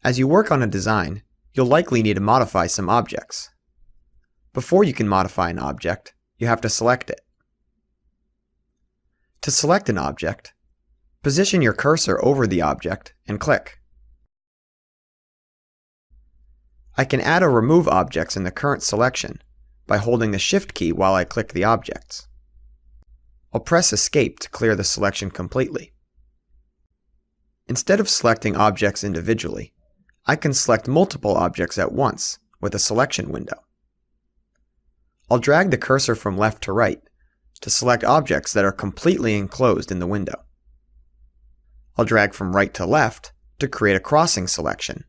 As you work on a design, you'll likely need to modify some objects. Before you can modify an object, you have to select it. To select an object, position your cursor over the object and click. I can add or remove objects in the current selection by holding the Shift key while I click the objects. I'll press Escape to clear the selection completely. Instead of selecting objects individually, I can select multiple objects at once with a selection window. I'll drag the cursor from left to right to select objects that are completely enclosed in the window. I'll drag from right to left to create a crossing selection,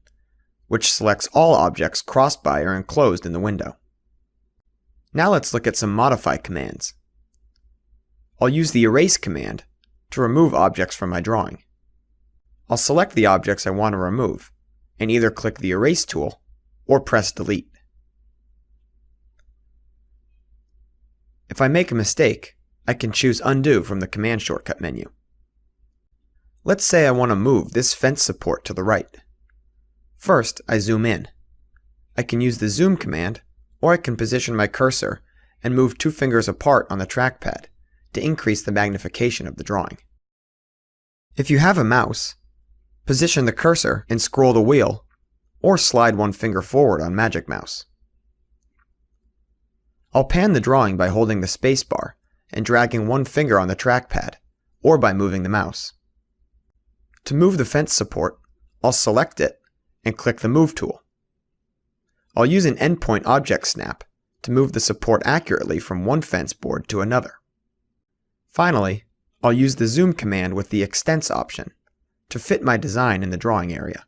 which selects all objects crossed by or enclosed in the window. Now let's look at some modify commands. I'll use the Erase command to remove objects from my drawing. I'll select the objects I want to remove and either click the Erase tool or press Delete. If I make a mistake, I can choose Undo from the command shortcut menu. Let's say I want to move this fence support to the right. First, I zoom in. I can use the Zoom command, or I can position my cursor and move 2 fingers apart on the trackpad to increase the magnification of the drawing. If you have a mouse, position the cursor and scroll the wheel, or slide 1 finger forward on Magic Mouse. I'll pan the drawing by holding the spacebar and dragging 1 finger on the trackpad, or by moving the mouse. To move the fence support, I'll select it and click the Move tool. I'll use an endpoint object snap to move the support accurately from one fence board to another. Finally, I'll use the Zoom command with the Extents option to fit my design in the drawing area.